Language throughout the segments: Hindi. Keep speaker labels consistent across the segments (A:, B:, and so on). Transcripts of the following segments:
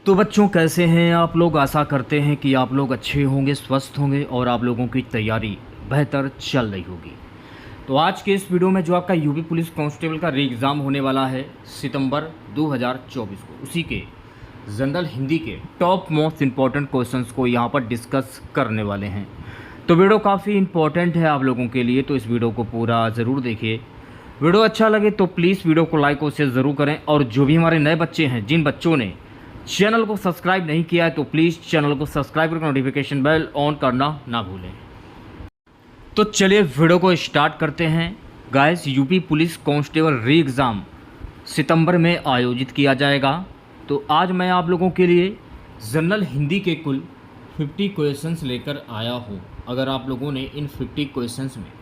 A: तो बच्चों कैसे हैं आप लोग। आशा करते हैं कि आप लोग अच्छे होंगे, स्वस्थ होंगे और आप लोगों की तैयारी बेहतर चल रही होगी। तो आज के इस वीडियो में जो आपका यूपी पुलिस कांस्टेबल का री एग्ज़ाम होने वाला है सितंबर 2024 को, उसी के जनरल हिंदी के टॉप मोस्ट इम्पॉर्टेंट क्वेश्चंस को यहाँ पर डिस्कस करने वाले हैं। तो वीडियो काफ़ी इम्पॉर्टेंट है आप लोगों के लिए, तो इस वीडियो को पूरा ज़रूर देखिए। वीडियो अच्छा लगे तो प्लीज़ वीडियो को लाइक और शेयर ज़रूर करें, और जो भी हमारे नए बच्चे हैं, जिन बच्चों ने चैनल को सब्सक्राइब नहीं किया है, तो प्लीज़ चैनल को सब्सक्राइब करके नोटिफिकेशन बेल ऑन करना ना भूलें। तो चलिए वीडियो को स्टार्ट करते हैं। Guys, UP police constable re exam सितंबर में आयोजित किया जाएगा। तो आज मैं आप लोगों के लिए जनरल हिंदी के कुल 50 क्वेश्चंस लेकर आया हूँ। अगर आप लोगों ने इन 50 क्वेश्चंस में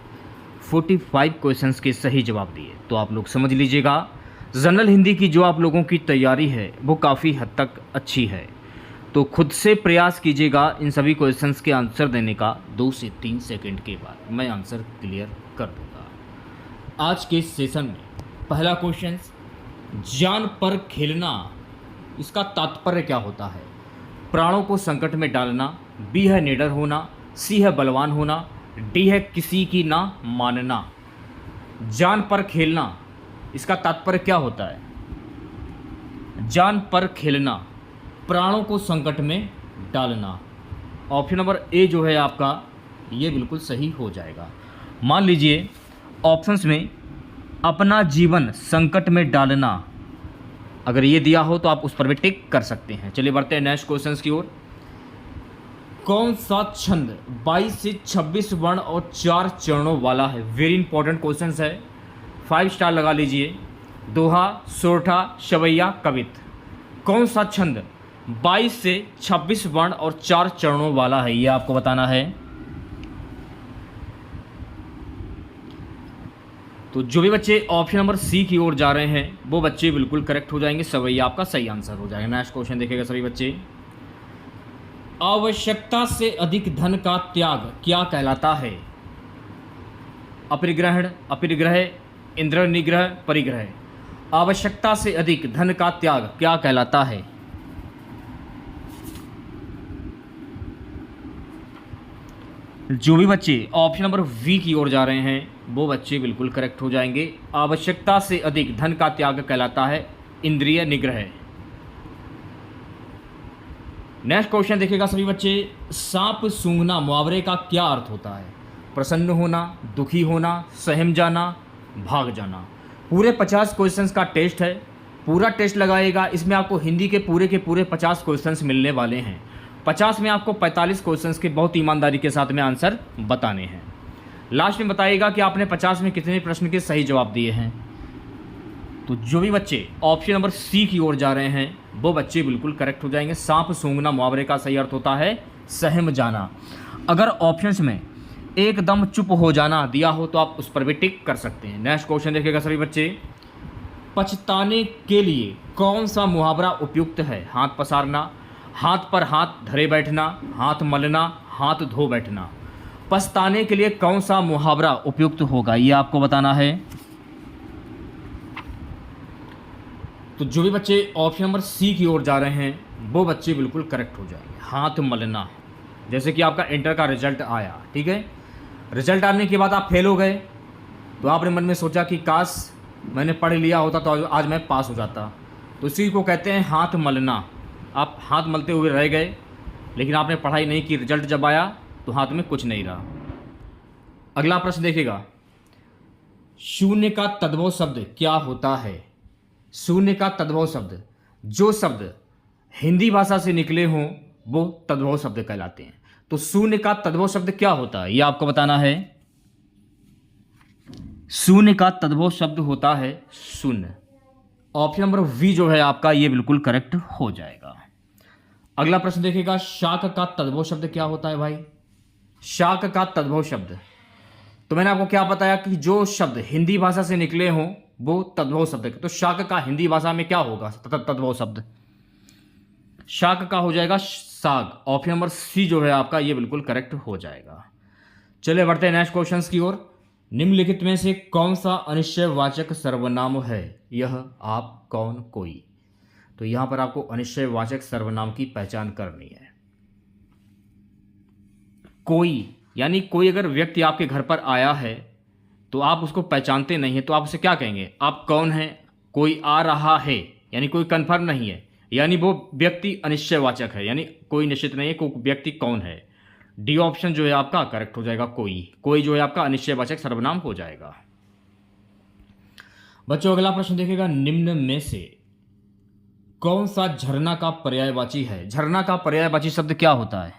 A: 45 क्वेश्चंस के सही जवाब दिए तो आप लोग समझ लीजिएगा जनरल हिंदी की जो आप लोगों की तैयारी है वो काफ़ी हद तक अच्छी है। तो खुद से प्रयास कीजिएगा इन सभी क्वेश्चंस के आंसर देने का। 2 से 3 सेकंड के बाद मैं आंसर क्लियर कर दूंगा। आज के सेशन में पहला क्वेश्चन, जान पर खेलना, इसका तात्पर्य क्या होता है? प्राणों को संकट में डालना, बी है निडर होना, सी है बलवान होना, डी है किसी की ना मानना। जान पर खेलना, इसका तात्पर्य क्या होता है? जान पर खेलना, प्राणों को संकट में डालना। ऑप्शन नंबर ए जो है आपका, ये बिल्कुल सही हो जाएगा। मान लीजिए ऑप्शंस में अपना जीवन संकट में डालना, अगर ये दिया हो तो आप उस पर भी टिक कर सकते हैं। चलिए बढ़ते हैं नेक्स्ट क्वेश्चंस की ओर। कौन सा छंद 22 से 26 वर्ण और 4 चरणों वाला है? वेरी इंपॉर्टेंट क्वेश्चंस है, 5 स्टार लगा लीजिए। दोहा, सोरठा, शवैया, कवित। कौन सा छंद 22 से 26 वर्ण और 4 चरणों वाला है, ये आपको बताना है। तो जो भी बच्चे ऑप्शन नंबर सी की ओर जा रहे हैं वो बच्चे बिल्कुल करेक्ट हो जाएंगे, सवैया आपका सही आंसर हो जाएगा। नेक्स्ट क्वेश्चन देखिएगा सभी बच्चे। आवश्यकता से अधिक धन का त्याग क्या कहलाता है? अपरिग्रहण, अपरिग्रह, इंद्र निग्रह, परिग्रह। आवश्यकता से अधिक धन का त्याग क्या कहलाता है? जो भी बच्चे ऑप्शन नंबर वी की ओर जा रहे हैं वो बच्चे बिल्कुल करेक्ट हो जाएंगे। आवश्यकता से अधिक धन का त्याग कहलाता है इंद्रिय निग्रह। नेक्स्ट क्वेश्चन देखिएगा सभी बच्चे। सांप सूंघना मुहावरे का क्या अर्थ होता है? प्रसन्न होना, दुखी होना, सहम जाना, भाग जाना। पूरे 50 क्वेश्चंस का टेस्ट है, पूरा टेस्ट लगाएगा। इसमें आपको हिंदी के पूरे 50 क्वेश्चंस मिलने वाले हैं। 50 में आपको 45 क्वेश्चंस के बहुत ईमानदारी के साथ में आंसर बताने हैं। लास्ट में बताइएगा कि आपने 50 में कितने प्रश्न के सही जवाब दिए हैं। तो जो भी बच्चे ऑप्शन नंबर सी की ओर जा रहे हैं वो बच्चे बिल्कुल करेक्ट हो जाएंगे। सांप सूंघना मुहावरे का सही अर्थ होता है सहम जाना। अगर ऑप्शंस में एकदम चुप हो जाना दिया हो तो आप उस पर भी टिक कर सकते हैं। नेक्स्ट क्वेश्चन देखिएगा सभी बच्चे। पछताने के लिए कौन सा मुहावरा उपयुक्त है? हाथ पसारना, हाथ पर हाथ धरे बैठना, हाथ मलना, हाथ धो बैठना। पछताने के लिए कौन सा मुहावरा उपयुक्त होगा, ये आपको बताना है। तो जो भी बच्चे ऑप्शन नंबर सी की ओर जा रहे हैं वो बच्चे बिल्कुल करेक्ट हो जाएंगे। हाथ मलना, जैसे कि आपका इंटर का रिजल्ट आया, ठीक है, रिजल्ट आने के बाद आप फेल हो गए तो आपने मन में सोचा कि काश मैंने पढ़ लिया होता तो आज मैं पास हो जाता। तो इसी को कहते हैं हाथ मलना। आप हाथ मलते हुए रह गए, लेकिन आपने पढ़ाई नहीं की, रिजल्ट जब आया तो हाथ में कुछ नहीं रहा। अगला प्रश्न देखिएगा। शून्य का तद्भव शब्द क्या होता है? शून्य का तद्भव शब्द, जो शब्द हिंदी भाषा से निकले हों वो तद्भव शब्द कहलाते हैं। तो शून्य का तद्भव शब्द क्या होता है, ये आपको बताना है। शून्य का तद्भव शब्द होता है शून्य। ऑप्शन नंबर वी जो है आपका, ये बिल्कुल करेक्ट हो जाएगा। अगला प्रश्न देखिएगा। शाक का तद्भव शब्द क्या होता है भाई? शाक का तद्भव शब्द, तो मैंने आपको क्या बताया कि जो शब्द हिंदी भाषा से निकले हों वो तद्भव शब्द। तो शाक का हिंदी भाषा में क्या होगा तद्भव शब्द? शाक का हो जाएगा साग। ऑप्शन नंबर सी जो है आपका, ये बिल्कुल करेक्ट हो जाएगा। चलिए बढ़ते हैं नेक्स्ट क्वेश्चंस की ओर। निम्नलिखित में से कौन सा अनिश्चयवाचक सर्वनाम है? यह, आप, कौन, कोई। तो यहाँ पर आपको अनिश्चयवाचक सर्वनाम की पहचान करनी है। कोई, यानी कोई अगर व्यक्ति आपके घर पर आया है तो आप उसको पहचानते नहीं हैं तो आप उसे क्या कहेंगे? आप कौन हैं? कोई आ रहा है, यानी कोई कंफर्म नहीं है, यानी वो व्यक्ति अनिश्चयवाचक है, यानी कोई निश्चित नहीं है कोई व्यक्ति कौन है। डी ऑप्शन जो है आपका करेक्ट हो जाएगा। कोई जो है आपका अनिश्चयवाचक सर्वनाम हो जाएगा। बच्चों अगला प्रश्न देखिएगा, निम्न में से कौन सा झरना का पर्यायवाची है? झरना का पर्यायवाची शब्द क्या होता है?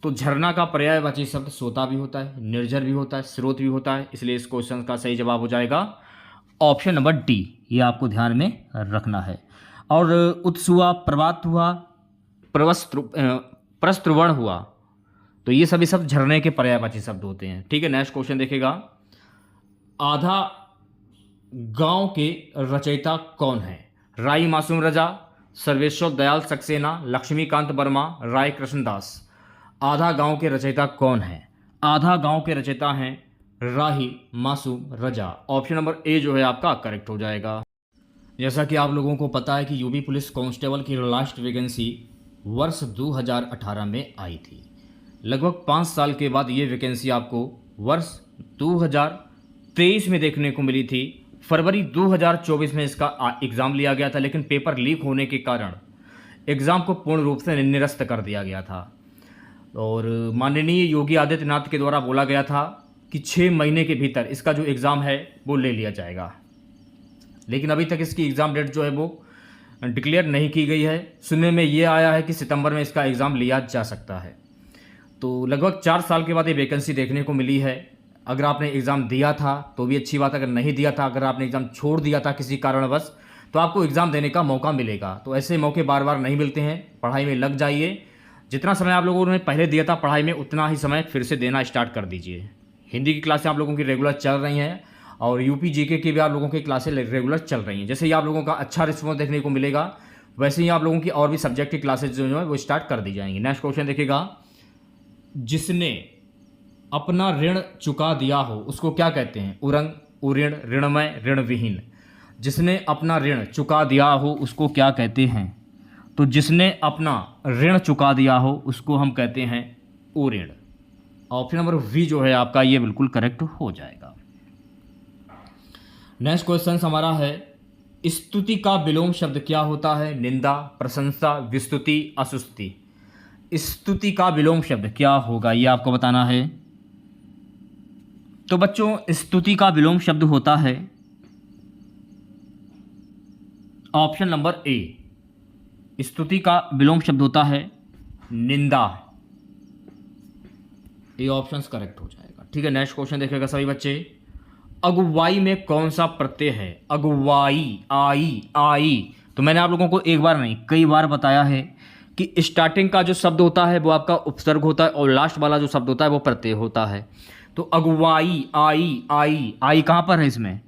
A: तो झरना का पर्यायवाची शब्द सोता भी होता है, निर्झर भी होता है, स्रोत भी होता है, इसलिए इस क्वेश्चन का सही जवाब हो जाएगा ऑप्शन नंबर डी। ये आपको ध्यान में रखना है। और उत्स हुआ, प्रभात हुआ, प्रस्त्रवण हुआ, तो ये सभी शब्द झरने के पर्यायवाची शब्द होते हैं। ठीक है, नेक्स्ट क्वेश्चन देखिएगा, आधा गांव के रचयिता कौन है? राई मासूम रजा, सर्वेश्वर दयाल सक्सेना, लक्ष्मीकांत वर्मा, राय कृष्णदास। आधा गांव के रचयिता कौन है? आधा गांव के रचयिता हैं राही मासूम रजा। ऑप्शन नंबर ए जो है आपका करेक्ट हो जाएगा। जैसा कि आप लोगों को पता है कि यूपी पुलिस कांस्टेबल की लास्ट वैकेंसी वर्ष 2018 में आई थी। लगभग 5 साल के बाद ये वैकेंसी आपको वर्ष 2023 में देखने को मिली थी। फरवरी 2024 में इसका एग्ज़ाम लिया गया था, लेकिन पेपर लीक होने के कारण एग्ज़ाम को पूर्ण रूप से निरस्त कर दिया गया था। और माननीय योगी आदित्यनाथ के द्वारा बोला गया था कि 6 महीने के भीतर इसका जो एग्ज़ाम है वो ले लिया जाएगा, लेकिन अभी तक इसकी एग्ज़ाम डेट जो है वो डिक्लेयर नहीं की गई है। सुनने में ये आया है कि सितंबर में इसका एग्ज़ाम लिया जा सकता है। तो लगभग 4 साल के बाद ये वैकेंसी देखने को मिली है। अगर आपने एग्ज़ाम दिया था तो भी अच्छी बात, अगर नहीं दिया था, अगर आपने एग्ज़ाम छोड़ दिया था किसी कारणवश, तो आपको एग्ज़ाम देने का मौका मिलेगा। तो ऐसे मौके बार बार नहीं मिलते हैं, पढ़ाई में लग जाइए। जितना समय आप लोगों ने पहले दिया था पढ़ाई में, उतना ही समय फिर से देना स्टार्ट कर दीजिए। हिंदी की क्लासें आप लोगों की रेगुलर चल रही हैं और यूपी जीके की भी आप लोगों की क्लासें रेगुलर चल रही हैं। जैसे ही आप लोगों का अच्छा रिस्पॉन्स देखने को मिलेगा, वैसे ही आप लोगों की और भी सब्जेक्ट की क्लासेज जो है वो स्टार्ट कर दी जाएंगी। नेक्स्ट क्वेश्चन देखिएगा, जिसने अपना ऋण चुका दिया हो उसको क्या कहते हैं? उरंग, उऋण, ऋणमय, ऋणविहीन। जिसने अपना ऋण चुका दिया हो उसको क्या कहते हैं? तो जिसने अपना ऋण चुका दिया हो उसको हम कहते हैं उऋण। ऑप्शन नंबर वी जो है आपका ये बिल्कुल करेक्ट हो जाएगा। नेक्स्ट क्वेश्चन हमारा है, स्तुति का विलोम शब्द क्या होता है? निंदा, प्रशंसा, विस्तुति, असुस्तुति। स्तुति का विलोम शब्द क्या होगा ये आपको बताना है। तो बच्चों स्तुति का विलोम शब्द होता है ऑप्शन नंबर ए। स्तुति का विलोम शब्द होता है निंदा। ये ऑप्शन करेक्ट हो जाएगा। ठीक है, नेक्स्ट क्वेश्चन देखिएगा सभी बच्चे, अगुवाई में कौन सा प्रत्यय है? अगुवाई, आई। तो मैंने आप लोगों को एक बार नहीं कई बार बताया है कि स्टार्टिंग का जो शब्द होता है वो आपका उपसर्ग होता है और लास्ट वाला जो शब्द होता है वो प्रत्यय होता है। तो अगुवाई, आई कहाँ पर है इसमें?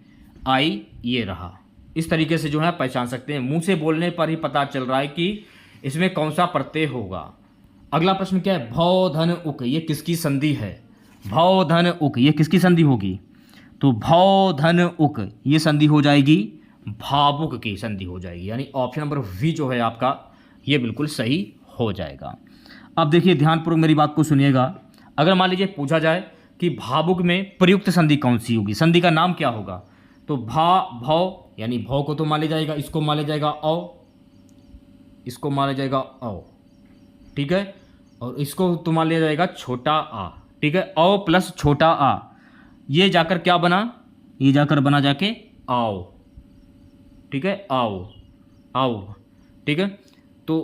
A: आई ये रहा। इस तरीके से जो है पहचान सकते हैं, मुंह से बोलने पर ही पता चल रहा है कि इसमें कौन सा प्रत्यय होगा। अगला प्रश्न क्या है, भौ धन उक, ये किसकी संधि है? भौ धन उक ये किसकी संधि होगी? तो भौ धन उक ये संधि हो जाएगी भावुक की संधि हो जाएगी, यानी ऑप्शन नंबर वी जो है आपका ये बिल्कुल सही हो जाएगा। अब देखिए ध्यानपूर्वक मेरी बात को सुनिएगा। अगर मान लीजिए पूछा जाए कि भावुक में प्रयुक्त संधि कौन सी होगी, संधि का नाम क्या होगा? तो भौ यानी भौ को तो मान लिया जाएगा, इसको मान लिया जाएगा औ, इसको मान लिया जाएगा औ, ठीक है, और इसको तो मान लिया जाएगा छोटा आ, ठीक है, औ प्लस छोटा आ, ये जाकर क्या बना? ये जाकर बना जाके आओ, ठीक है, आओ, ठीक है। तो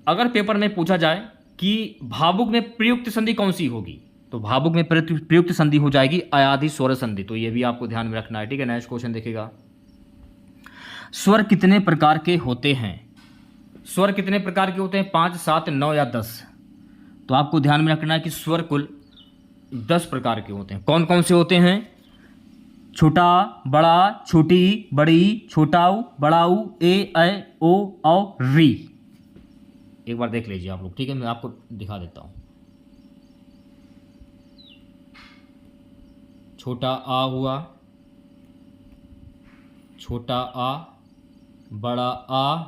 A: अगर पेपर में पूछा जाए कि भावुक में प्रयुक्त संधि कौन सी होगी, तो भावुक में प्रयुक्त संधि हो जाएगी अयाधि स्वर संधि। तो ये भी आपको ध्यान में रखना है, ठीक है। नेक्स्ट क्वेश्चन देखिएगा, स्वर कितने प्रकार के होते हैं? स्वर कितने प्रकार के होते हैं? 5, 7, 9 या 10? तो आपको ध्यान में रखना है कि स्वर कुल 10 प्रकार के होते हैं। कौन कौन से होते हैं? छोटा, बड़ा, छोटी, बड़ी, छोटाऊ, बड़ाऊ, ए ओ औ री। एक बार देख लीजिए आप लोग, ठीक है, मैं आपको दिखा देता हूं। छोटा आ हुआ, छोटा आ, बड़ा आ,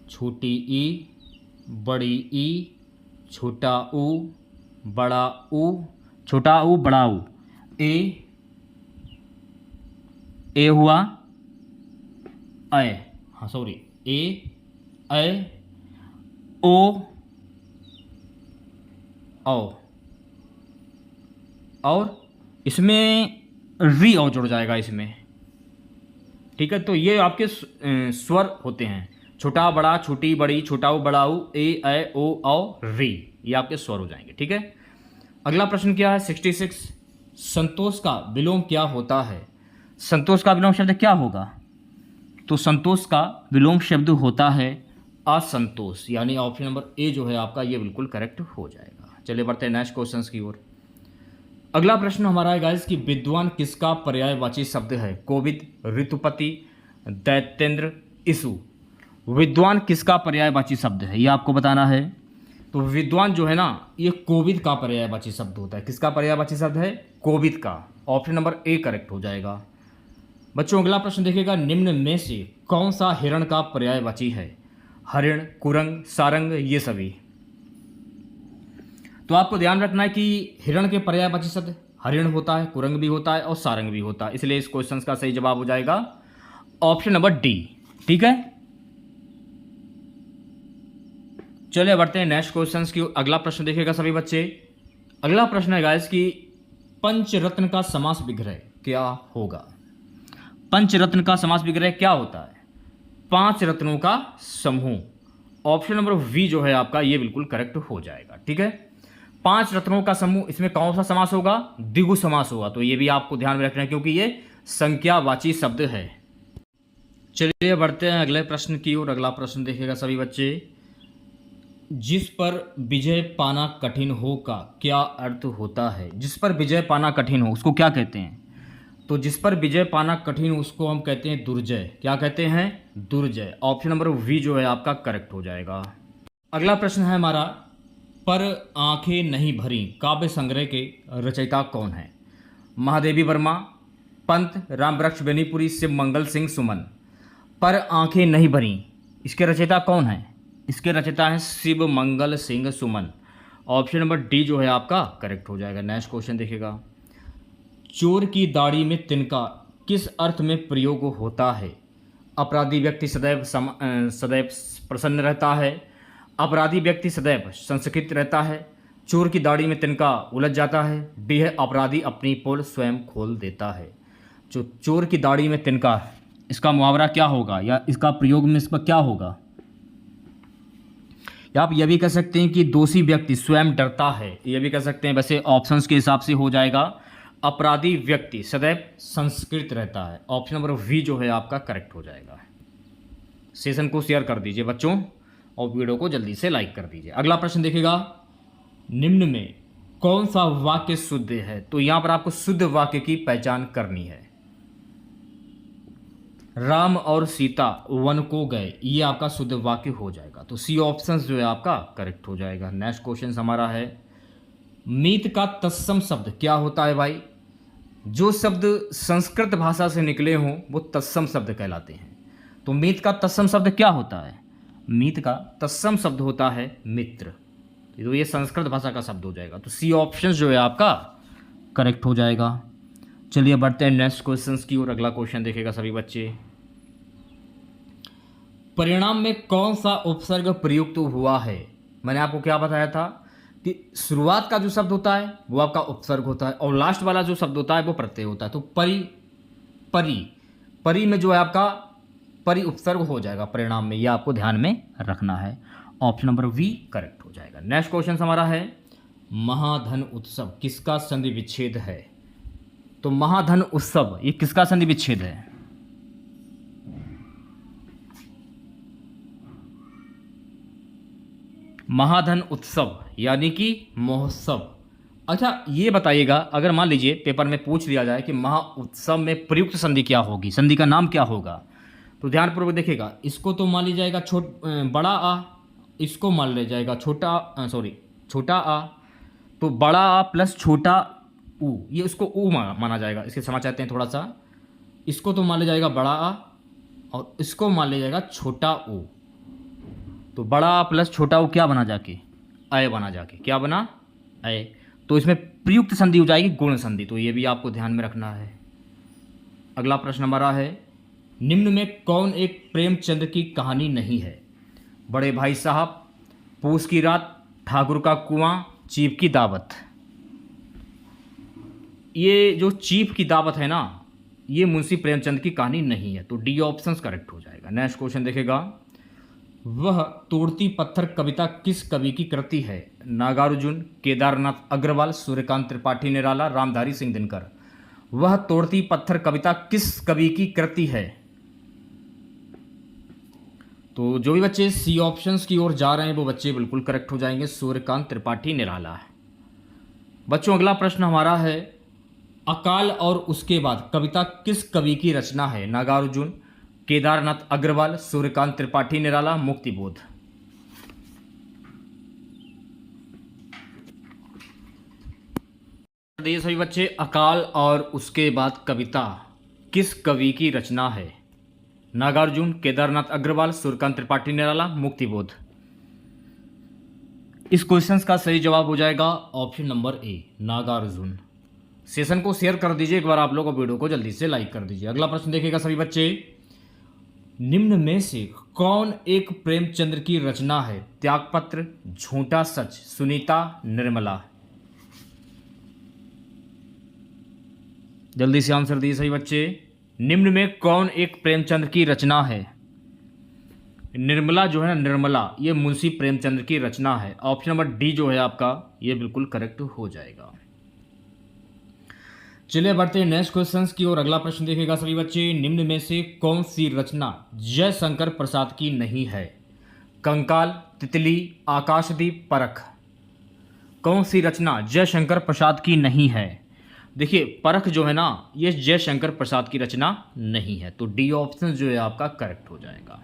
A: छोटी ई, बड़ी ई, छोटा ऊ, बड़ा ऊ, छोटा ऊ, बड़ा ऊ। ए हुआ ए, हाँ सॉरी, ए ओ और इसमें री और जुड़ जाएगा इसमें, ठीक है। तो ये आपके स्वर होते हैं, छोटा बड़ा, छोटी बड़ी, छोटा ऊ, बड़ा ऊ, ए ओ री, ये आपके स्वर हो जाएंगे, ठीक है। अगला प्रश्न क्या है 66, संतोष का विलोम क्या होता है? संतोष का विलोम शब्द क्या होगा? तो संतोष का विलोम शब्द होता है असंतोष, यानी ऑप्शन नंबर ए जो है आपका ये बिल्कुल करेक्ट हो जाएगा। चलिए बढ़ते हैं नेक्स्ट क्वेश्चन की ओर। अगला प्रश्न हमारा है गाइस कि विद्वान किसका पर्यायवाची शब्द है? कोविद, ऋतुपति, दैत्येंद्र, ईसु। विद्वान किसका पर्यायवाची शब्द है ये आपको बताना है। तो विद्वान जो है ना ये कोविद का पर्यायवाची शब्द होता है। किसका पर्यायवाची शब्द है? कोविद का। ऑप्शन नंबर ए करेक्ट हो जाएगा। बच्चों अगला प्रश्न देखिएगा, निम्न में से कौन सा हिरण का पर्यायवाची है? हरिण, कुरंग, सारंग, ये सभी। तो आपको ध्यान रखना है कि हिरण के पर्यायवाची शब्द हरिण होता है, कुरंग भी होता है और सारंग भी होता है, इसलिए इस क्वेश्चन का सही जवाब हो जाएगा ऑप्शन नंबर डी, ठीक है। चलिए बढ़ते हैं नेक्स्ट क्वेश्चन की। अगला प्रश्न देखिएगा सभी बच्चे। अगला प्रश्न है गाइस कि पंचरत्न का समास विग्रह क्या होगा? पंचरत्न का समास विग्रह क्या होता है? 5 रत्नों का समूह। ऑप्शन नंबर वी जो है आपका ये बिल्कुल करेक्ट हो जाएगा, ठीक है। 5 रत्नों का समूह, इसमें कौन सा समास होगा? द्विगु समास होगा। तो ये भी आपको ध्यान में रखना है क्योंकि ये संख्यावाची शब्द है। चलिए बढ़ते हैं अगले प्रश्न की ओर। अगला प्रश्न देखिएगा सभी बच्चे, जिस पर विजय पाना कठिन हो का क्या अर्थ होता है? जिस पर विजय पाना कठिन हो उसको क्या कहते हैं? तो जिस पर विजय पाना कठिन हो उसको हम कहते हैं दुर्जय। क्या कहते हैं? दुर्जय। ऑप्शन नंबर वी जो है आपका करेक्ट हो जाएगा। अगला प्रश्न है हमारा, पर आंखें नहीं भरी काव्य संग्रह के रचयिता कौन है? महादेवी वर्मा, पंत, रामवृक्ष बेनीपुरी, शिव मंगल सिंह सुमन। पर आंखें नहीं भरी, इसके रचयिता कौन है? इसके रचयिता हैं Shiv Mangal Singh Suman. Option number D जो है आपका करेक्ट हो जाएगा। नेक्स्ट क्वेश्चन देखिएगा, चोर की दाढ़ी में तिनका किस अर्थ में प्रयोग होता है? अपराधी व्यक्ति सदैव प्रसन्न रहता है, अपराधी व्यक्ति सदैव संस्कृत रहता है, चोर की दाढ़ी में तिनका उलझ जाता है, डी है अपराधी अपनी पोल स्वयं खोल देता है। जो चोर की दाढ़ी में तिनका, इसका मुहावरा क्या होगा या इसका प्रयोग में इसका क्या होगा? या आप यह भी कह सकते हैं कि दोषी व्यक्ति स्वयं डरता है, यह भी कह सकते हैं। वैसे ऑप्शंस के हिसाब से हो जाएगा अपराधी व्यक्ति सदैव संस्कृत रहता है। ऑप्शन नंबर वी जो है आपका करेक्ट हो जाएगा। सेशन को शेयर कर दीजिए बच्चों और वीडियो को जल्दी से लाइक कर दीजिए। अगला प्रश्न देखिएगा, निम्न में कौन सा वाक्य शुद्ध है? तो यहां पर आपको शुद्ध वाक्य की पहचान करनी है। राम और सीता वन को गए, ये आपका शुद्ध वाक्य हो जाएगा। तो सी ऑप्शन जो है आपका करेक्ट हो जाएगा। नेक्स्ट क्वेश्चन हमारा है, मीत का तत्सम शब्द क्या होता है भाई? जो शब्द संस्कृत भाषा से निकले हों वो तत्सम शब्द कहलाते हैं। तो मीत का तत्सम शब्द क्या होता है? मीत का तत्सम शब्द होता है मित्र। तो ये संस्कृत भाषा का शब्द हो जाएगा। तो सी ऑप्शन जो है आपका करेक्ट हो जाएगा। चलिए बढ़ते हैं नेक्स्ट क्वेश्चन की ओर। अगला क्वेश्चन देखेगा सभी बच्चे, परिणाम में कौन सा उपसर्ग प्रयुक्त हुआ है? मैंने आपको क्या बताया था कि शुरुआत का जो शब्द होता है वो आपका उपसर्ग होता है और लास्ट वाला जो शब्द होता है वो प्रत्यय होता है। तो परी में जो है आपका परि उपसर्ग हो जाएगा परिणाम में, यह आपको ध्यान में रखना है। ऑप्शन नंबर वी करेक्ट हो जाएगा। नेक्स्ट क्वेश्चन हमारा है, महाधन उत्सव किसका संधि विच्छेद है? तो महाधन उत्सव ये किसका संधि विच्छेद है? महाधन उत्सव यानी कि महोत्सव। अच्छा ये बताइएगा, अगर मान लीजिए पेपर में पूछ लिया जाए कि महा उत्सव में प्रयुक्त संधि क्या होगी, संधि का नाम क्या होगा, तो ध्यानपूर्वक देखिएगा। इसको तो मान लिया जाएगा बड़ा आ, इसको मान लिया जाएगा छोटा आ, तो बड़ा आ प्लस छोटा ऊ, ये उसको ऊ माना जाएगा। इसके समझ चाहते हैं थोड़ा सा, इसको तो मान लिया जाएगा बड़ा आ और इसको मान लिया जाएगा छोटा ऊ। तो बड़ा प्लस छोटा वो क्या बना जाके, अय बना जाके, क्या बना, अय। तो इसमें प्रयुक्त संधि हो जाएगी गुण संधि, तो ये भी आपको ध्यान में रखना है। अगला प्रश्न हमारा है, निम्न में कौन एक प्रेमचंद्र की कहानी नहीं है? बड़े भाई साहब, पूस की रात, ठाकुर का कुआं, चीप की दावत। ये जो चीप की दावत है ना, ये मुंशी प्रेमचंद की कहानी नहीं है, तो डी ऑप्शन करेक्ट हो जाएगा। नेक्स्ट क्वेश्चन देखेगा, वह तोड़ती पत्थर कविता किस कवि की कृति है? नागार्जुन, केदारनाथ अग्रवाल, सूर्यकांत त्रिपाठी निराला, रामधारी सिंह दिनकर। वह तोड़ती पत्थर कविता किस कवि की कृति है? तो जो भी बच्चे सी ऑप्शंस की ओर जा रहे हैं वो बच्चे बिल्कुल करेक्ट हो जाएंगे, सूर्यकांत त्रिपाठी निराला। बच्चों अगला प्रश्न हमारा है, अकाल और उसके बाद कविता किस कवि की रचना है? नागार्जुन, केदारनाथ अग्रवाल, सूर्यकांत त्रिपाठी निराला, मुक्तिबोध। ये सभी बच्चे, अकाल और उसके बाद कविता किस कवि की रचना है? नागार्जुन, केदारनाथ अग्रवाल, सूर्यकांत त्रिपाठी निराला, मुक्तिबोध। इस क्वेश्चन का सही जवाब हो जाएगा option number A, Nagarjuna. Session को शेयर कर दीजिए एक बार आप लोग, और वीडियो को जल्दी से लाइक कर दीजिए। अगला प्रश्न देखिएगा सभी बच्चे, निम्न में से कौन एक प्रेमचंद्र की रचना है? त्यागपत्र, झूठा सच, सुनीता, निर्मला। जल्दी से आंसर दीजिए सभी बच्चे, निम्न में कौन एक प्रेमचंद्र की रचना है? निर्मला जो है ना, निर्मला, ये मुंशी प्रेमचंद्र की रचना है। ऑप्शन नंबर डी जो है आपका, ये बिल्कुल करेक्ट हो जाएगा। चलिए बढ़ते हैं नेक्स्ट क्वेश्चंस की ओर। अगला प्रश्न देखेगा सभी बच्चे, निम्न में से कौन सी रचना जयशंकर प्रसाद की नहीं है? कंकाल, तितली, आकाशदीप, परख। कौन सी रचना जयशंकर प्रसाद की नहीं है? देखिए परख जो है ना, ये जयशंकर प्रसाद की रचना नहीं है, तो डी ऑप्शन जो है आपका करेक्ट हो जाएगा।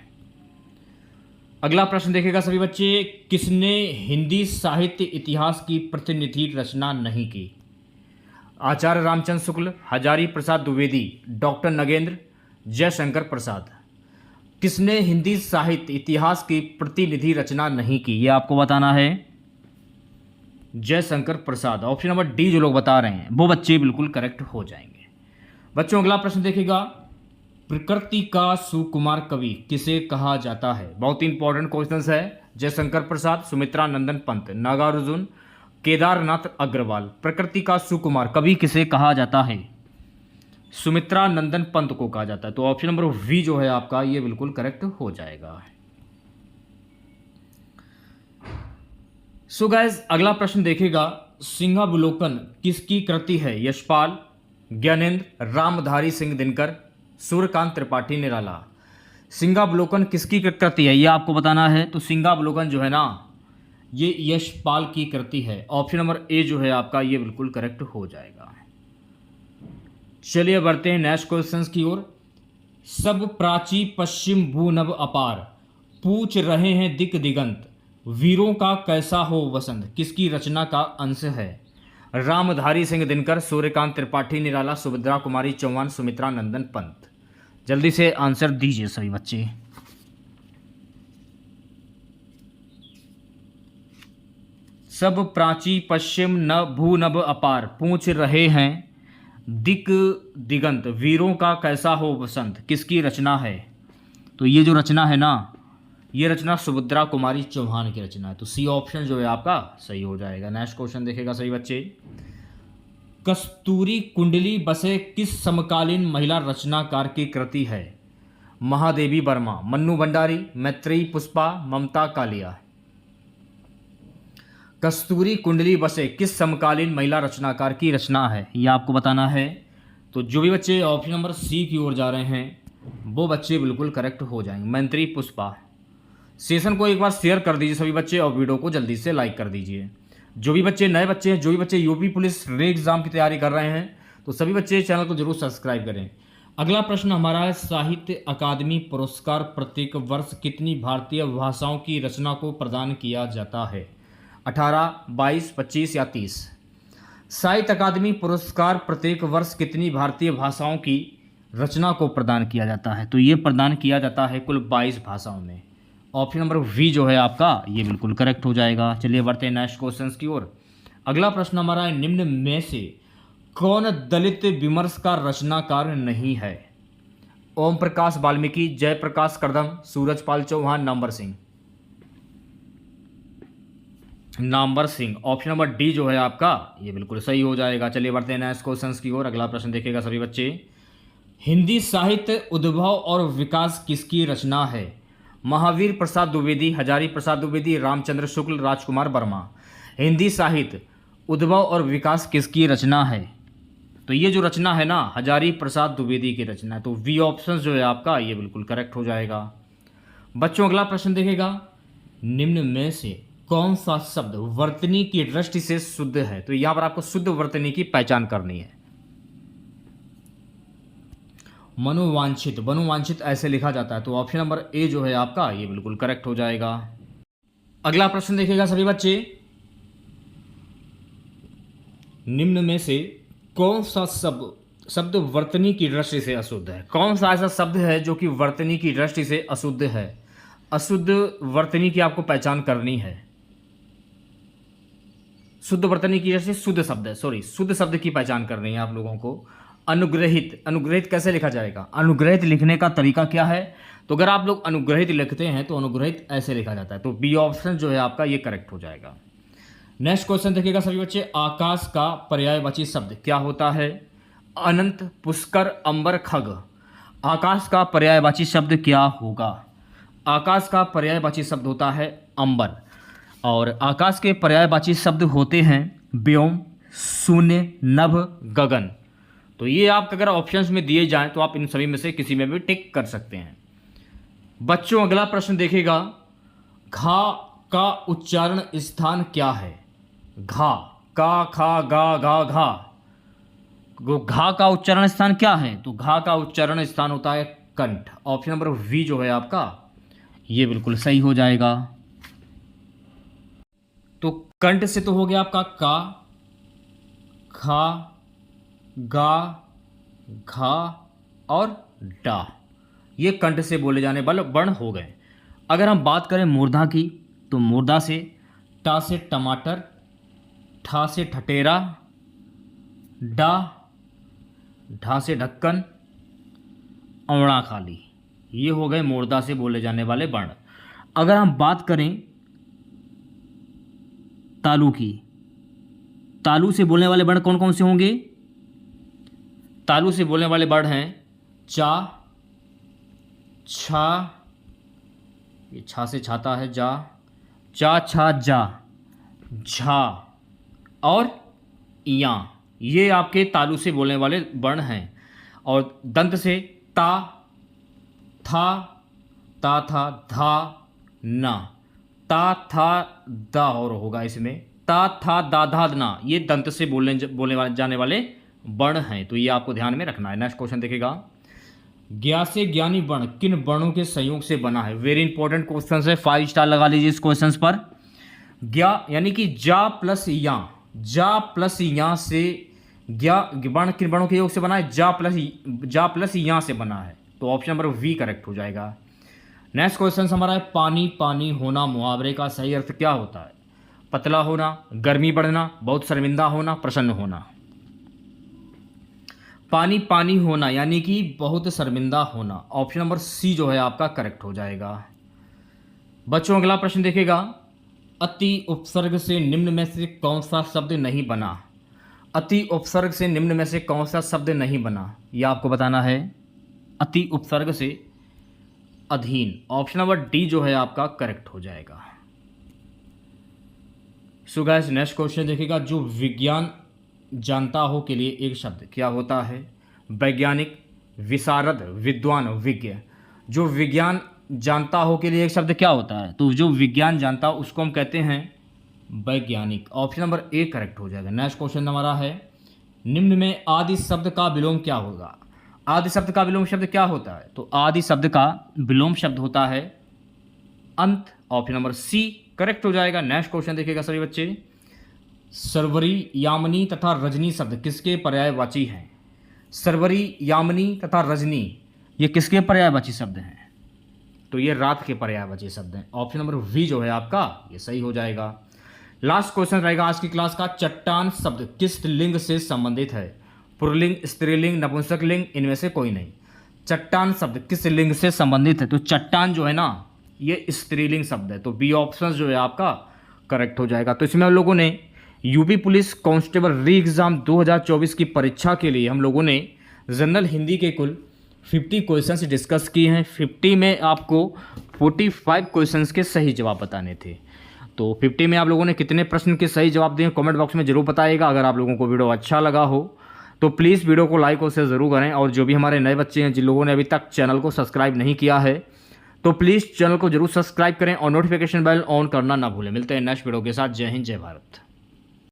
A: अगला प्रश्न देखेगा सभी बच्चे, किसने हिंदी साहित्य इतिहास की प्रतिनिधि रचना नहीं की? आचार्य रामचंद्र शुक्ल, हजारी प्रसाद द्विवेदी, डॉक्टर नगेंद्र, जयशंकर प्रसाद। किसने हिंदी साहित्य इतिहास की प्रतिनिधि रचना नहीं की, ये आपको बताना है। Jaishankar Prasad. Option number D जो लोग बता रहे हैं वो बच्चे बिल्कुल करेक्ट हो जाएंगे। बच्चों अगला प्रश्न देखिएगा, प्रकृति का सुकुमार कवि किसे कहा जाता है? बहुत ही इंपॉर्टेंट क्वेश्चन है। जयशंकर प्रसाद, सुमित्रा नंदन पंत, नागार्जुन, केदारनाथ अग्रवाल। प्रकृति का सुकुमार कवि किसे कहा जाता है? सुमित्रा नंदन पंत को कहा जाता है, तो ऑप्शन नंबर वी जो है आपका, ये बिल्कुल करेक्ट हो जाएगा। सो गाइस अगला प्रश्न देखेगा, सिंहावलोकन किसकी कृति है? यशपाल, ज्ञानेंद्र, रामधारी सिंह दिनकर, सूर्यकांत त्रिपाठी निराला। सिंहावलोकन किसकी कृति है, ये आपको बताना है। तो सिंहावलोकन जो है ना, ये यशपाल की कृति है। ऑप्शन नंबर ए जो है आपका, ये बिल्कुल करेक्ट हो जाएगा। चलिए बढ़ते हैं नेक्स्ट क्वेश्चंस की ओर। सब प्राची पश्चिम भूनभ अपार, पूछ रहे हैं दिक दिगंत, वीरों का कैसा हो वसंत, किसकी रचना का अंश है? रामधारी सिंह दिनकर, सूर्यकांत त्रिपाठी निराला, सुभद्रा कुमारी चौहान, सुमित्रा नंदन पंत। जल्दी से आंसर दीजिए सभी बच्चे। सब प्राची पश्चिम न भूनभ अपार, पूछ रहे हैं दिक दिगंत, वीरों का कैसा हो वसंत, किसकी रचना है? तो ये जो रचना है ना, ये रचना सुभद्रा कुमारी चौहान की रचना है, तो सी ऑप्शन जो है आपका सही हो जाएगा। नेक्स्ट क्वेश्चन देखेगा सही बच्चे, कस्तूरी कुंडली बसे किस समकालीन महिला रचनाकार की कृति है? महादेवी वर्मा, मन्नू भंडारी, मैत्रेयी पुष्पा, ममता कालिया। कस्तूरी कुंडली बसे किस समकालीन महिला रचनाकार की रचना है, ये आपको बताना है। तो जो भी बच्चे ऑप्शन नंबर सी की ओर जा रहे हैं वो बच्चे बिल्कुल करेक्ट हो जाएंगे, मैत्रेयी पुष्पा। सेशन को एक बार शेयर कर दीजिए सभी बच्चे, और वीडियो को जल्दी से लाइक कर दीजिए। जो भी बच्चे नए बच्चे हैं, जो भी बच्चे यूपी पुलिस रे एग्जाम की तैयारी कर रहे हैं, तो सभी बच्चे चैनल को जरूर सब्सक्राइब करें। अगला प्रश्न हमारा है, साहित्य अकादमी पुरस्कार प्रत्येक वर्ष कितनी भारतीय भाषाओं की रचना को प्रदान किया जाता है? 18, 22, 25 या 30? साहित्य अकादमी पुरस्कार प्रत्येक वर्ष कितनी भारतीय भाषाओं की रचना को प्रदान किया जाता है? तो ये प्रदान किया जाता है कुल 22 भाषाओं में। ऑप्शन नंबर वी जो है आपका ये बिल्कुल करेक्ट हो जाएगा। चलिए बढ़ते हैं नेक्स्ट क्वेश्चन की ओर। अगला प्रश्न हमारा है, निम्न में से कौन दलित विमर्श का रचनाकार नहीं है? Om Prakash Valmiki, Jayprakash Kadam, Surajpal Chauhan, Namvar Singh. Namvar Singh, option number D जो है आपका ये बिल्कुल सही हो जाएगा। चलिए बढ़ते हैं नेक्स्ट क्वेश्चन की ओर। अगला प्रश्न देखिएगा सभी बच्चे। हिंदी साहित्य उद्भव और विकास किसकी रचना है? महावीर प्रसाद द्विवेदी, हजारी प्रसाद द्विवेदी, रामचंद्र शुक्ल, राजकुमार वर्मा। हिंदी साहित्य उद्भव और विकास किसकी रचना है? तो ये जो रचना है ना, हजारी प्रसाद द्विवेदी की रचना है। तो वी ऑप्शन जो है आपका ये बिल्कुल करेक्ट हो जाएगा। बच्चों अगला प्रश्न देखेगा, निम्न में से कौन सा शब्द वर्तनी की दृष्टि से शुद्ध है? तो यहां पर आपको शुद्ध वर्तनी की पहचान करनी है। मनोवांछित, मनोवांछित ऐसे लिखा जाता है। तो ऑप्शन नंबर ए जो है आपका ये बिल्कुल करेक्ट हो जाएगा। अगला प्रश्न देखिएगा सभी बच्चे, निम्न में से कौन सा शब्द वर्तनी की दृष्टि से अशुद्ध है? कौन सा ऐसा शब्द है जो कि वर्तनी की दृष्टि से अशुद्ध है? अशुद्ध वर्तनी की आपको पहचान करनी है। शुद्ध वर्तनी की दृष्टि से शुद्ध शब्द है, सॉरी शुद्ध शब्द की पहचान करनी है आप लोगों को। अनुग्रहित, अनुग्रहित कैसे लिखा जाएगा? अनुग्रहित लिखने का तरीका क्या है? तो अगर आप लोग अनुग्रहित लिखते हैं तो अनुग्रहित ऐसे लिखा जाता है। तो बी ऑप्शन जो है आपका ये करेक्ट हो जाएगा। नेक्स्ट क्वेश्चन देखिएगा सभी बच्चे, आकाश का पर्यायवाची शब्द क्या होता है? अनंत, पुष्कर, अंबर, खग। आकाश का पर्यायवाची शब्द क्या होगा? आकाश का पर्यायवाची शब्द होता है अंबर। और आकाश के पर्यायवाची शब्द होते हैं व्योम, शून्य, नभ, गगन। तो ये आप अगर ऑप्शंस में दिए जाएं तो आप इन सभी में से किसी में भी टिक कर सकते हैं। बच्चों अगला प्रश्न देखिएगा, घा का उच्चारण स्थान क्या है? घा, का, खा, गा, घा, घा। घा का उच्चारण स्थान क्या है? तो घा का उच्चारण स्थान होता है कंठ। ऑप्शन नंबर वी जो है आपका ये बिल्कुल सही हो जाएगा। तो कंठ से तो हो गया आपका का, खा, गा, घा और डा। ये कंठ से बोले जाने वाले वर्ण हो गए। अगर हम बात करें मूर्धा की, तो मूर्धा से टा से टमाटर, ठा से ठटेरा, ढा से ढक्कन, औड़ा खाली। ये हो गए मूर्धा से बोले जाने वाले वर्ण। अगर हम बात करें तालु की, तालु से बोलने वाले वर्ण कौन कौन से होंगे? तालु से बोलने वाले वर्ण हैं चा, छा, ये छा से छाता है जा, चा, छा, जा, झा और या। ये आपके तालु से बोलने वाले वर्ण हैं। और दंत से ता, था, ता, था, धा, ना, ता, था, दा और होगा इसमें ता, था, दा, धा, ना। ये दंत से बोलने जाने वाले वर्ण हैं। तो ये आपको ध्यान में रखना है। नेक्स्ट क्वेश्चन देखेगा, ज्ञा से ज्ञानी वर्ण किन वर्णों के संयोग से बना है? वेरी इंपॉर्टेंट क्वेश्चन है, 5 स्टार लगा लीजिए इस क्वेश्चन पर। ज्ञा यानी कि जा प्लस या, जा प्लस या से ज्ञा वर्ण किन वर्णों के योग से बना है? जा प्लस या से बना है। तो ऑप्शन नंबर वी करेक्ट हो जाएगा। नेक्स्ट क्वेश्चन हमारा है, पानी पानी होना मुहावरे का सही अर्थ क्या होता है? पतला होना, गर्मी बढ़ना, बहुत शर्मिंदा होना, प्रसन्न होना। पानी पानी होना यानी कि बहुत शर्मिंदा होना। ऑप्शन नंबर सी जो है आपका करेक्ट हो जाएगा। बच्चों अगला प्रश्न देखेगा, अति उपसर्ग से निम्न में से कौन सा शब्द नहीं बना? अति उपसर्ग से निम्न में से कौन सा शब्द नहीं बना, यह आपको बताना है। अति उपसर्ग से अधीन। ऑप्शन नंबर डी जो है आपका करेक्ट हो जाएगा। सो गाइस नेक्स्ट क्वेश्चन देखिएगा, जो विज्ञान जानता हो के लिए एक शब्द क्या होता है? वैज्ञानिक, विशारद, विद्वान, विज्ञ। जो विज्ञान जानता हो के लिए एक शब्द क्या होता है? तो जो विज्ञान जानता हो उसको हम कहते हैं वैज्ञानिक। ऑप्शन नंबर ए करेक्ट हो जाएगा। नेक्स्ट क्वेश्चन हमारा है, निम्न में आदि शब्द का विलोम क्या होगा? आदि शब्द का विलोम शब्द क्या होता है? तो आदि शब्द का विलोम शब्द होता है अंत। ऑप्शन नंबर सी करेक्ट हो जाएगा। नेक्स्ट क्वेश्चन देखिएगा सभी बच्चे, सर्वरी, यामिनी तथा रजनी शब्द किसके पर्यायवाची हैं? सर्वरी, यामिनी तथा रजनी ये किसके पर्यायवाची शब्द हैं? तो ये रात के पर्यायवाची शब्द हैं। ऑप्शन नंबर वी जो है आपका ये सही हो जाएगा। लास्ट क्वेश्चन रहेगा आज की क्लास का, चट्टान शब्द किस लिंग से संबंधित है? पुल्लिंग, स्त्रीलिंग, नपुंसक लिंग, इनमें से कोई नहीं। चट्टान शब्द किस लिंग से संबंधित है? तो चट्टान जो है ना ये स्त्रीलिंग शब्द है, तो बी ऑप्शन जो है आपका करेक्ट हो जाएगा। तो इसमें हम लोगों ने UP police constable re exam 2024 की परीक्षा के लिए हम लोगों ने जनरल हिंदी के कुल 50 क्वेश्चंस डिस्कस किए हैं। 50 में आपको 45 क्वेश्चंस के सही जवाब बताने थे। तो 50 में आप लोगों ने कितने प्रश्न के सही जवाब दिए कमेंट बॉक्स में जरूर बताइएगा। अगर आप लोगों को वीडियो अच्छा लगा हो तो प्लीज़ वीडियो को लाइक और शेयर ज़रूर करें। और जो भी हमारे नए बच्चे हैं जिन लोगों ने अभी तक चैनल को सब्सक्राइब नहीं किया है तो प्लीज़ चैनल को जरूर सब्सक्राइब करें और नोटिफिकेशन बेल ऑन करना ना भूलें। मिलते हैं नेक्स्ट वीडियो के साथ। जय हिंद, जय भारत।